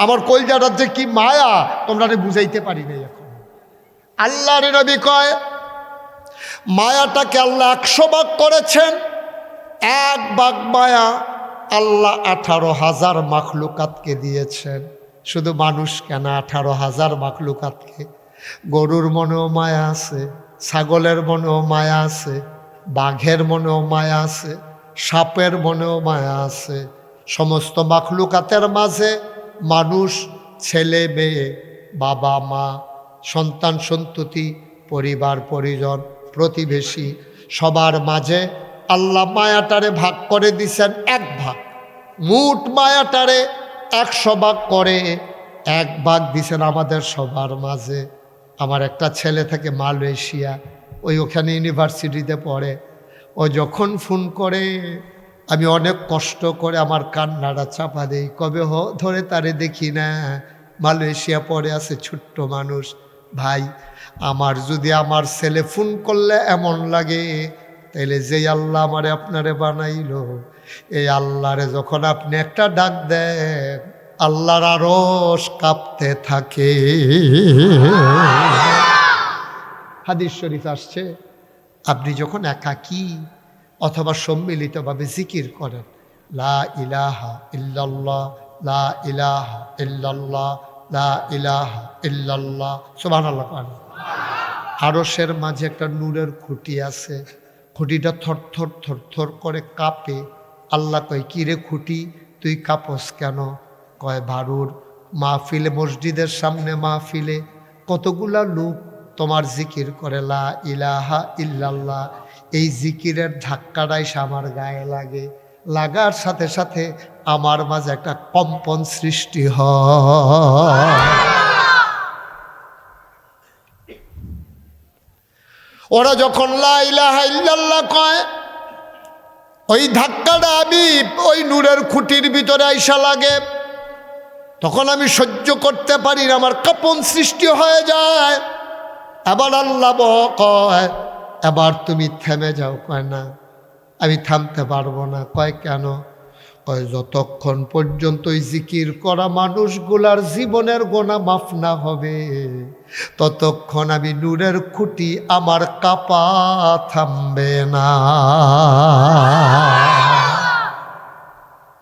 আমার কলজাটার যে কি মায়া তোমরা বুঝাইতে পারি নাই। এখন আল্লাহর নবী কয়, মায়াটাকে আল্লাহ ১০০ ভাগ করেছেন। এক ভাগ মায়া আল্লাহ ১৮,০০০ মাখলুকাতকে দিয়েছেন। শুধু মানুষ কেন, ১৮,০০০ মাখলুকাতকে। গরুর মনেও মায়া আছে, ছাগলের মনেও মায়া আছে, বাঘের মনেও মায়া আছে, সাপের মনেও মায়া আছে। সমস্ত মাখলুকাতের মাঝে মানুষ, ছেলে মেয়ে, বাবা মা, সন্তান সন্ততি, পরিবার পরিজন, প্রতিবেশী, সবার মাঝে আল্লাহ মায়াটারে ভাগ করে দিছেন এক ভাগ। মোট মায়াটারে ১০০ ভাগ করে এক ভাগ দিছেন আমাদের সবার মাঝে। আমার একটা ছেলে থাকে মালয়েশিয়া, ওখানে ইউনিভার্সিটিতে পড়ে। ও যখন ফোন করে আমি অনেক কষ্ট করে আমার কান্নাটা চাপা দেই। কবে ধরে তারে দেখি না, মালয়েশিয়া পড়ে আছে, ছোট্ট মানুষ। ভাই, আমার যদি আমার ছেলে ফোন করলে এমন লাগে, তাইলে যেই আল্লাহ আমারে আপনারে বানাইলো, এই আল্লাহরে যখন আপনি একটা ডাক দেন, আল্লাহর আরশ কাঁপতে থাকে। হাদিস শরীফ আসছে, আপনি যখন একাকী অথবা সম্মিলিতভাবে জিকির করেন, লা ইলাহা ইল্লাল্লাহ, লা ইলাহা ইল্লাল্লাহ, লা ইলাহা ইল্লাল্লাহ, সুবহানাল্লাহ, আরশের মাঝে একটা নূরের খুঁটি আছে। খুঁটিটা থরথর থরথর করে কাঁপে। আল্লাহ কয়, কিরে খুঁটি, তুই কাঁপস কেন? কয়, ভারুর মাহফিলে, মসজিদের সামনে মাহফিলে কতগুলা লোক তোমার জিকির করে, লা ইলাহা ইল্লাল্লাহ। এই জিকিরের ধাক্কাটাই আমার গায়ে লাগে। লাগার সাথে সাথে আমার মাঝে একটা কম্পন সৃষ্টি হয়। ওরা যখন লা ইলাহা ইল্লাল্লাহ কয়, ওই ধাক্কাটা আমি ওই নূরের খুঁটির ভিতরে আইসা লাগে। তখন আমি সহ্য করতে পারি না, আমার কাঁপন সৃষ্টি হয়ে যায়। এবার আল্লাহ কয়, এবার তুমি থেমে যাও। কয়, না, আমি থামতে পারবো না। কয়, কেন? কয়, যতক্ষণ পর্যন্ত ওই জিকির করা মানুষগুলার জীবনের গোনা মাফ না হবে, ততক্ষণ আমি নূরের খুঁটি আমার কাপা থামবে না।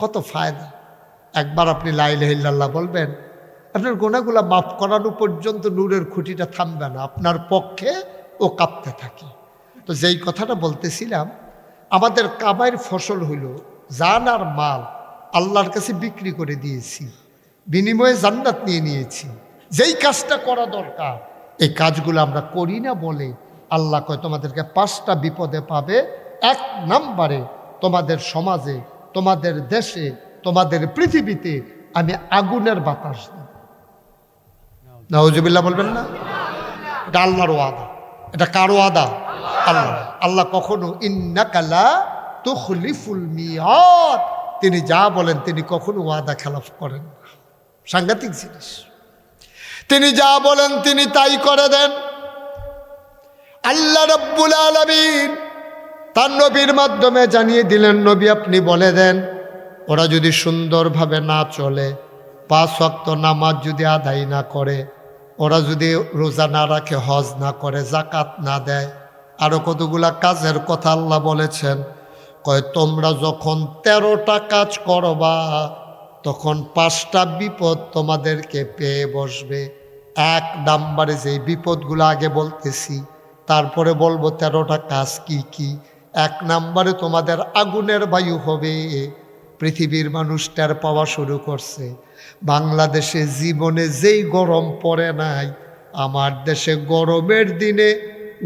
কত ফায়দা! একবার আপনি লা ইলাহা ইল্লাল্লাহ বলবেন, আপনার গোনাগুলা মাফ করানো পর্যন্ত নূরের খুঁটিটা থামবে না, আপনার পক্ষে ও কাঁপতে থাকে। তো যেই কথাটা বলতেছিলাম, আমাদের কামাইয়ের ফসল হইল জান আর মাল আল্লাহর কাছে বিক্রি করে দিয়েছি, বিনিময়ে জান্নাত নিয়ে নিয়েছি। যেই কাজটা করা দরকার এই কাজগুলো আমরা করি না বলে আল্লাহ কয়, তোমাদেরকে 5টা বিপদে পাবে। 1 নম্বরে, তোমাদের সমাজে, তোমাদের দেশে, তোমাদের পৃথিবীতে আমি আগুনের বাতাস দিই। নাউজুবিল্লাহ বলবেন না? এটা আল্লাহর ওয়াদা। এটা কার ওয়াদা? আল্লাহ। আল্লাহ কখনো ইন্নাকা লা তুখলিফুল মিয়াদ, তিনি যা বলেন তিনি কখনো ওয়াদা খেলাফ করেন না। সাংঘাতিক জিনিস। তিনি যা বলেন তিনি তাই করে দেন। আল্লাহ রাব্বুল আলামিন তার নবীর মাধ্যমে জানিয়ে দিলেন, নবী আপনি বলে দেন, ওরা যদি সুন্দরভাবে না চলে, 5 ওয়াক্ত নামাজ যদি আদায় না করে, ওরা যদি রোজা না রাখে, হজ না করে, জাকাত না দেয়, আরো কতগুলা কাজের কথা আল্লাহ বলেছেন। কয় তোমরা যখন 13টা কাজ করবা তখন 5টা বিপদ তোমাদেরকে পেয়ে বসবে। 1 নাম্বারে যে বিপদগুলো আগে বলতেছি, তারপরে বলবো 13টা কাজ কি কি। 1 নাম্বারে তোমাদের আগুনের বায়ু হবে। পৃথিবীর মানুষ টের পাওয়া শুরু করছে। বাংলাদেশে জীবনে যেই গরম পড়ে নাই, আমার দেশে গরমের দিনে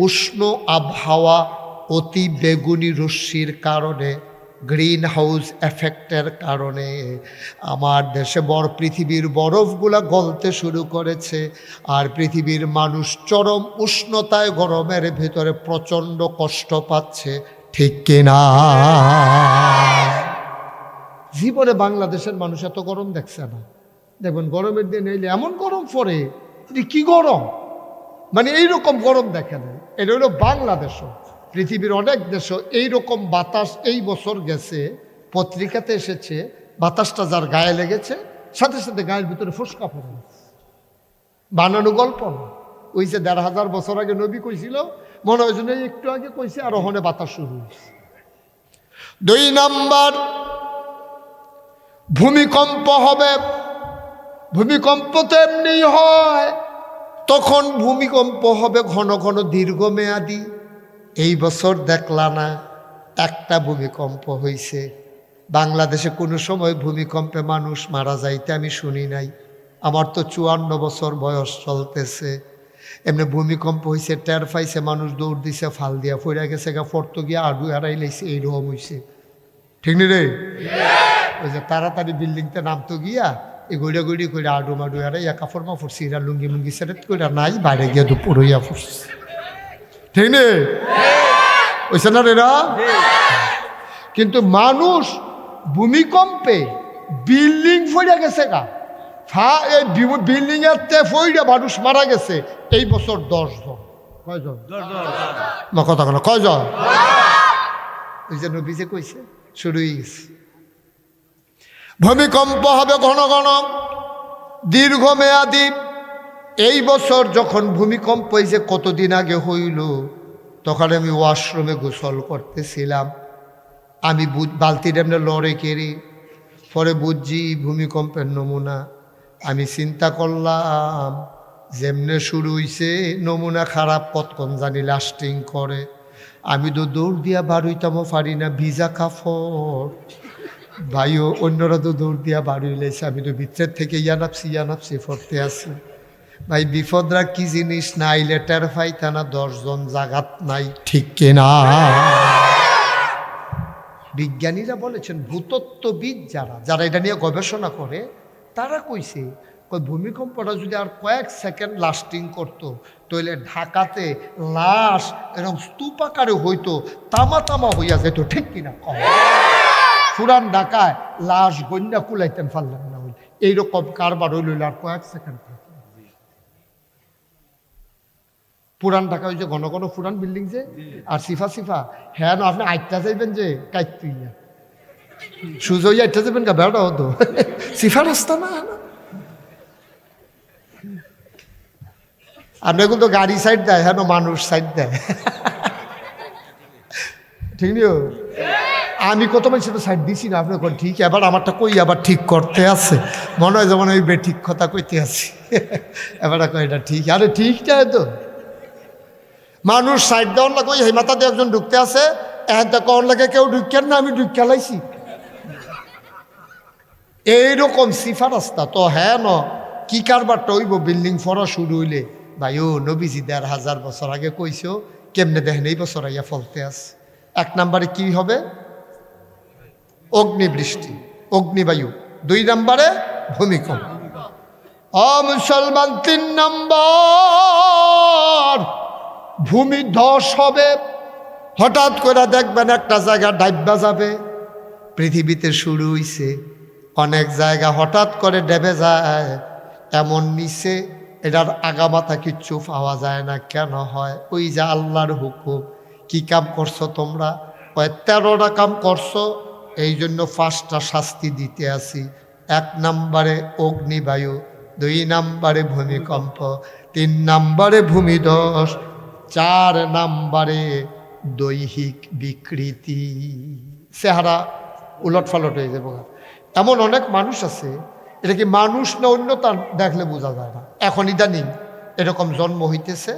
উষ্ণ আবহাওয়া, অতি বেগুনি রশ্মির কারণে, গ্রিন হাউস এফেক্টের কারণে আমার দেশে পৃথিবীর বরফগুলা গলতে শুরু করেছে। আর পৃথিবীর মানুষ চরম উষ্ণতায় গরমের ভিতরে প্রচণ্ড কষ্ট পাচ্ছে, ঠিক কিনা? জীবনে বাংলাদেশের মানুষ এত গরম দেখছে না। দেখবেন গরমের দিন এলে এমন গরম পড়ে, কি গরম, মানে এইরকম গরম দেখে না। এটা হলো বাংলাদেশও, পৃথিবীর অনেক দেশও এইরকম বাতাস এই বছর গেছে, পত্রিকাতে এসেছে। বাতাসটা যার গায়ে লেগেছে সাথে সাথে গায়ের ভিতরে ফুসকা পড়ে গেছে। বানানো গল্প না, ওই যে 1500 বছর আগে নবী কইছিল, মনে হয় যেন একটু আগে কইছে, আর ওখানে বাতাস শুরু হয়েছে। 2 নাম্বার, ভূমিকম্প হবে। ভূমিকম্প তো এমনি হয়, তখন ভূমিকম্প হবে ঘন ঘন, দীর্ঘমেয়াদী। এই বছর দেখলা না একটা ভূমিকম্প হয়েছে? বাংলাদেশে কোনো সময় ভূমিকম্পে মানুষ মারা যাইতে আমি শুনি নাই। আমার তো 54 বছর বয়স চলতেছে। এমনি ভূমিকম্প হয়েছে, টের পাইছে, মানুষ দৌড় দিছে, ফাল দিয়া ফইরা গেছে, ফরতো গিয়া আডু হারাই লাইছে, এইরকম হয়েছে, ঠিক নি রে? ওই যে তাড়াতাড়ি বিল্ডিংতে নামতো গিয়া এই গড়িয়া গড়ি করে আডু মাডু হারাই কাপড় মাফড় সিরা লুঙ্গি মুঙ্গি সেরেট করে নাই, বাইরে গিয়া দুপুর হইয়া পড়ছে, ঠিক নে? ওইছে না রে? কিন্তু মানুষ ভূমিকম্পে বিল্ডিং ফইরা গেছে গা, এই বিল্ডিং এর তে ফইরা মানুষ মারা গেছে এই বছর 10 জন। কয়জন? 10 জন। কথা কেন? কয়জন? ওই যে নবী যে কইছে, শুরু হয়ে গেছে। ভূমিকম্প হবে ঘন ঘন, দীর্ঘমেয়াদী। এই বছর যখন ভূমিকম্প হয়েছে, কতদিন আগে হইল, তখন আমি ওয়াশরুমে গোসল করতেছিলাম। আমি বালতির এমনি লড়ে কেড়ে পরে বুঝছি ভূমিকম্পের নমুনা। আমি চিন্তা করলাম যেমনে শুরু হইছে নমুনা খারাপ, কতক্ষণ জানি লাস্টিং করে। আমি তো দৌড় দিয়া বার হইতামও পারি না, ভিজা কাপড়। ভাইও অন্যরা তো দৌড় দিয়া বার হইলেছে, আমি তো ভিতরের থেকে ইয়ানাপসি পড়তে আছি। ভাই বিপদরা কি জিনিস, না আইলে টের পাইতা না 10 জন জাগাত নাই, ঠিক কিনা? বিজ্ঞানীরা বলেছেন, ভূতত্ত্ববিদ যারা এটা নিয়ে গবেষণা করে, তারা কইছে ভূমিকম্পটা যদি আর কয়েক সেকেন্ড লাস্টিং করতো, তাহলে ঢাকাতে লাশ এরকম স্তূপাকারে হইতো, তামা তামা হইয়া যেত, ঠিক কিনা? পুরান ঢাকায় লাশ গন্যা কুলাইতেন পারলেন না, এইরকম কারবার হইল আর কয়েক সেকেন্ড। পুরান ঢাকা হয়েছে ঘন ঘন পুরান বিল্ডিং যে, আর সিফা হ্যাঁ না, আপনি আইটা যাইবেন যে কাইতুইয়া সুজই আইটা যাবেন গা, বেড়া হতো সিফা রাস্তা না। আপনি কিন্তু গাড়ি সাইড দেয়, হ্যাঁ মানুষ সাইড দেয়, ঠিক নিও? আমি কত মানুষের সাইড দিছি না, আপনি ঠিক, এবার আমারটা কই আবার ঠিক করতে আছে, মনে হয় যেমন ওই বেঠিক কথা কইতে আছি, এবার কই এটা ঠিক, আরে ঠিকটা তো মানুষ সাইড দেওয়ার লাগে। ওই হেমাতা দিয়ে একজন ঢুকতে আছে, এত কর লাগে কেউ ঢুকেন না, আমি ঢুকে লাইছি, এইরকম সিফা রাস্তা। তো হ্যাঁ ন কি কারবারটা হইব বিল্ডিং ফরা শুরু হইলে? ভাই ও নবীজি 1500 বছর আগে কইছো, কেমনে দেখেন এই বছর আইয়া ফলতে আছে। 1 নম্বরে কি হবে? অগ্নিবৃষ্টি, অগ্নিবায়ু। 2 নম্বরে ভূমিকম্প। মুসলমান 3 নম্বর ভূমি ধস হবে। হঠাৎ করে দেখবেন একটা জায়গা ডাইবা যাবে। পৃথিবীতে শুরু হইছে অনেক জায়গা হঠাৎ করে ডেবে যায়, এমন নিচে এটার আগামাথা কিচ্ছু পাওয়া যায় না। কেন হয়? ওই যে আল্লাহর হুকুম। কি কাম করছো তোমরা? 13টা কাম করছো, এই জন্য 5টা শাস্তি দিতে আসি। 1 নম্বরে অগ্নিবায়ু, 2 নম্বরে ভূমিকম্প, 3 নম্বরে ভূমিধস, 4 নাম্বারে দৈহিক বিকৃতি, চেহারা উলট ফালট হয়ে যাবে। এমন অনেক মানুষ আছে, এটা কি মানুষ না অন্য তা দেখলে বোঝা যায় না। এখন ইদানিং এরকম জন্ম হইতেছে,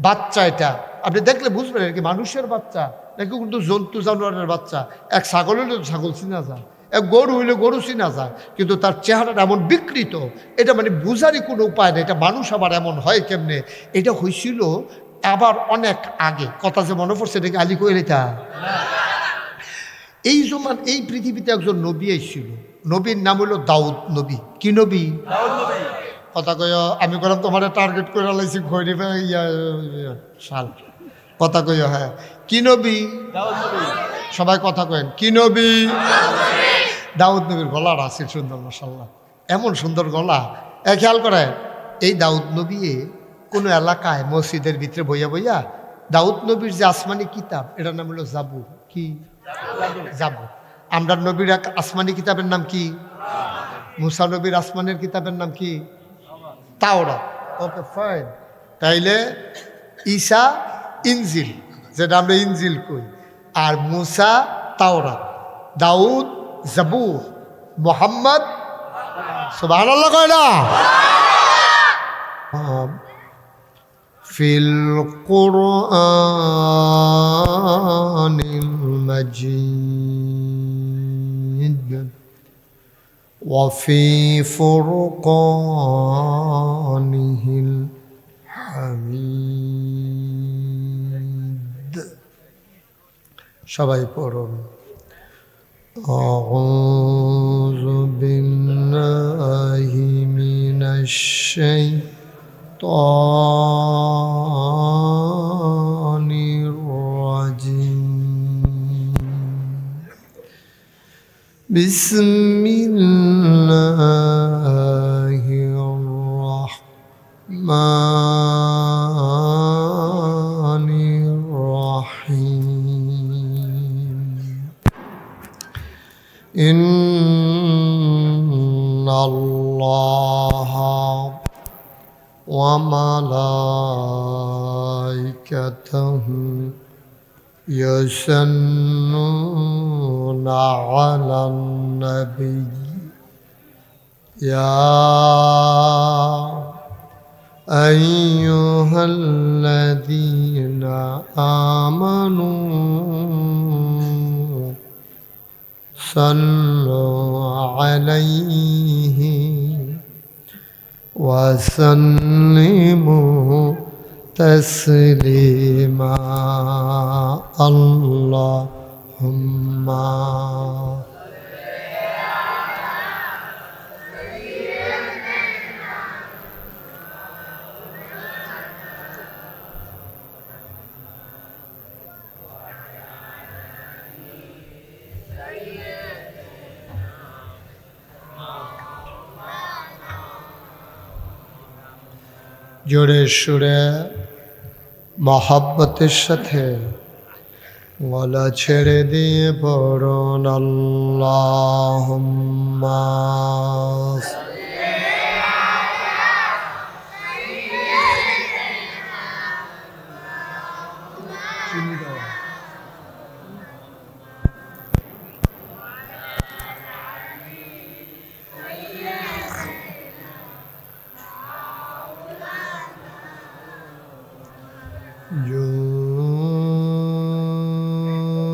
বাচ্চা এটা আপনি দেখলে বুঝবেন এটা কি মানুষের বাচ্চা নাকি কিন্তু জন্তু জানোয়ারের বাচ্চা। এক ছাগল হইলে ছাগল চিনা যায়, এক গরু হইলে গরু চিনা যায়, কিন্তু তার চেহারাটা এমন বিকৃত, এটা মানে বুঝারই কোনো উপায় নেই। এটা মানুষ আবার এমন হয় কেমনে? এটা হয়েছিল আবার অনেক আগে, কথা যে মনে পড়ছে এটাকে আলী কইল। এটা এই জমান এই পৃথিবীতে একজন নবী এসেছিল, নবীর নাম হলো দাউদ নবী। কি নবী? কথা কয় আমি করলাম তোমার টার্গেট করে লাইছি ঘড়ি সাল, কথা কই হ্যাঁ কি নবী? সবাই কথা কয়েন কি নবী? দাউদ নবীর গলার আছে সুন্দর, মাশাআল্লাহ, এমন সুন্দর গলা। খেয়াল করেন, এই দাউদ নবী কোনো এলাকায় মসজিদের ভিতরে বইয়া বইয়া দাউদ নবীর যে আসমানি কিতাব, এটার নাম হলো জাবুর। কি জাবুর? আমরা নবীর এক আসমানি কিতাবের নাম কি? মুসা নবীর আসমানের কিতাবের নাম কি? তাওরাত। Okay fine. তাইলে ঈসা ইনজিল, যেটা আমরা ইনজিল কই, আর মুসা তাওরাত, দাউদ জাবুর, মুহাম্মদ সুবহানাল্লাহ কয় না? ফিল কুরআনিল মাজিদ وفي فرقانه الحميد সবাই পড়ুন أعوذ بالله من الشيطان الرجيم بسم الله الرحمن الرحيم إن الله وملائكته يصلون على النبي يا أيها الذين آمنوا صلوا عليه وسلموا تسليما اللهم জোরে সুরে মহাব্বতের সাথে গলা ছেড়ে দিয়ে পড়ুন আল্লাহুম্মা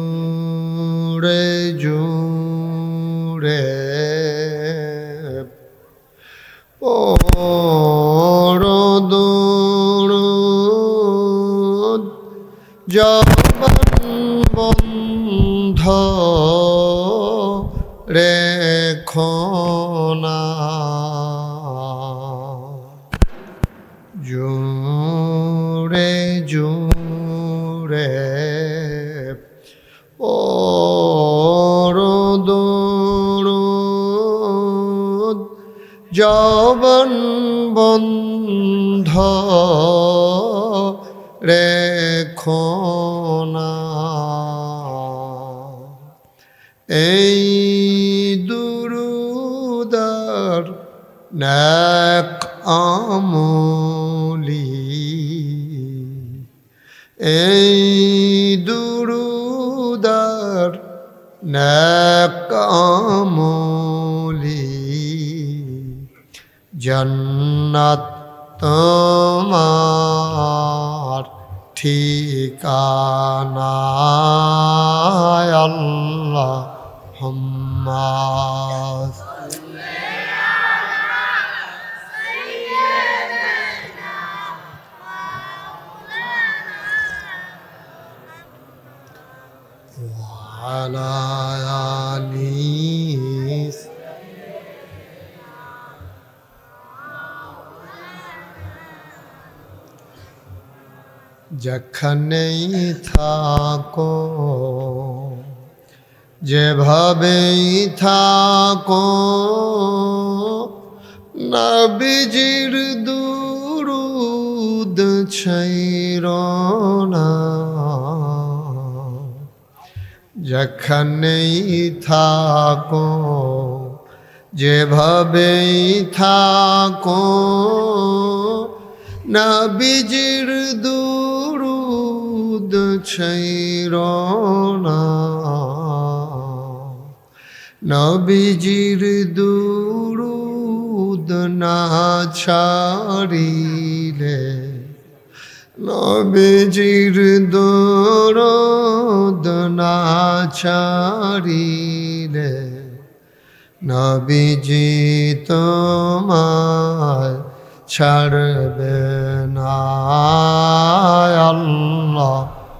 জোরে জোরে পরদরুদ জবান বন্ধ রেখো না জোরে জোরে পরদরুদ জবান বন্ধ রেখো না এই দুরুদার নেক আমলি এই দুরুদার নেক আমলি জান্নাত তোমার ঠিকানা আল্লাহুম্মা وعلى آله যেখানেই থাকো যেভাবেই থাকো নবীজির দুরূদ ছাইরো না যেখানেই থাকো যেভাবেই থাকো নবীজির দুরূদ ছাইরো না নবীজির দুরূদ না ছাড়িলে নবীজির দরুদ না ছাড়িলে নবীজি তোমায় ছাড়বে না আল্লাহুম্মা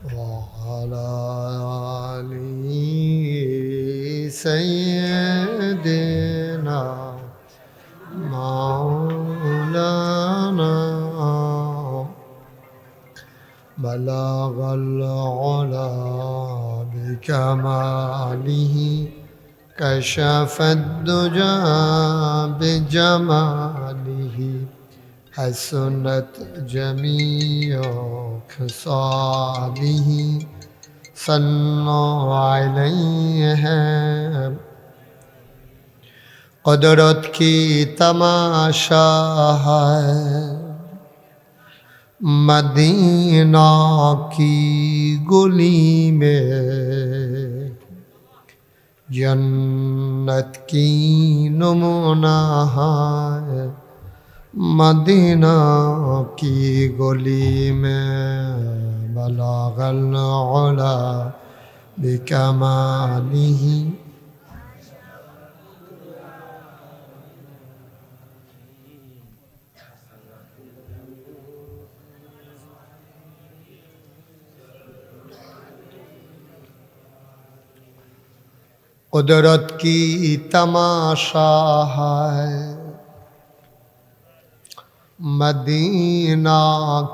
وعلى آل سيدنا مولانا بلغ العلا بكماله كشف الدجى بجماله حسنت جميع خصاله صلوا عليه قدرت کی تماشا ہے مدینہ کی گلی میں جنت کی نمونہ ہے مدینہ کی گلی میں بلغ العلا بکمالہ قدرت کی تماشا ہے مدینہ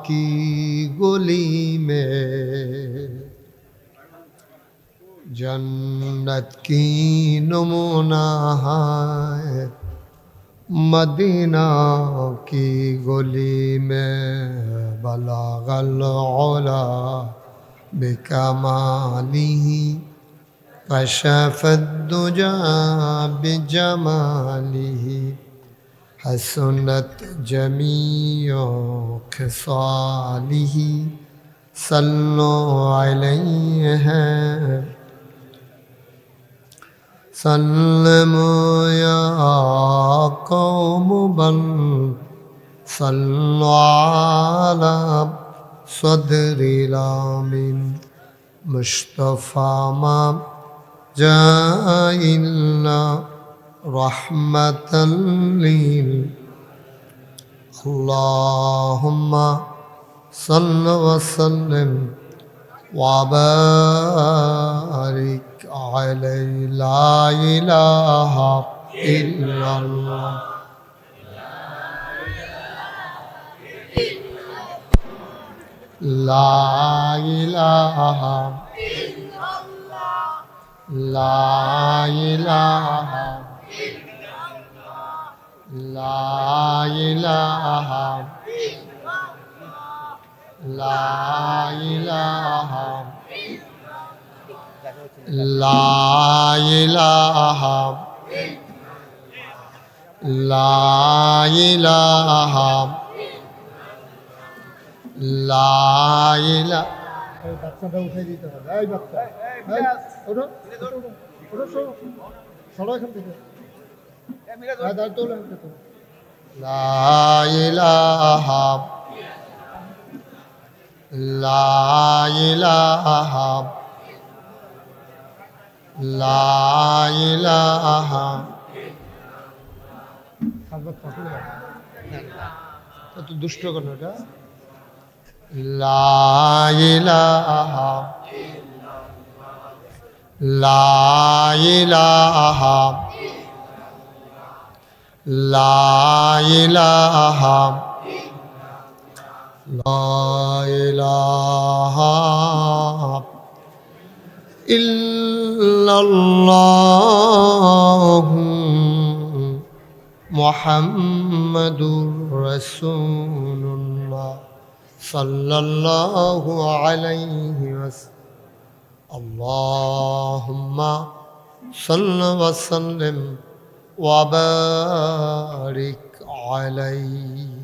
کی گلی میں جنت کی نمونہ ہے مدینہ کی گلی میں بلغ العلا بکمالہ كشف الدجى بجماله حسنت جميع خصاله صلوا عليه سلموا يا قوم بل صلوا على صدر الامين مصطفى ما جاء إلا رحمة اللهم صل وسلم وبارك عليه لا إله إلا الله لا إله লা ইলাহা লা ইলাহা লা ইলাহা লা ইলাহা লা ইলাহা লা ইলাহা। এই বাচ্চাটা উঠে দিতে হবে। এই বাচ্চা, এই, ওঠো, ওঠো, সরো, সরো এখান থেকে। হ্যাঁ, দাঁড় তোলো, এখান থেকে। লা ইলাহা লা ইলাহা লা ইলাহা। কত দুষ্ট কেন এটা? লা ইলাহা লা ইলাহা লা ইলাহা লা ইলাহা ইল্লাল্লাহু মুহাম্মাদুর রাসূলুল্লাহ সাল্লাল্লাহু আলাইহি ওয়াসাল্লাম। আল্লাহুম্মা সাল্লি ওয়া সাল্লিম ওয়া বারিক আলাইহি।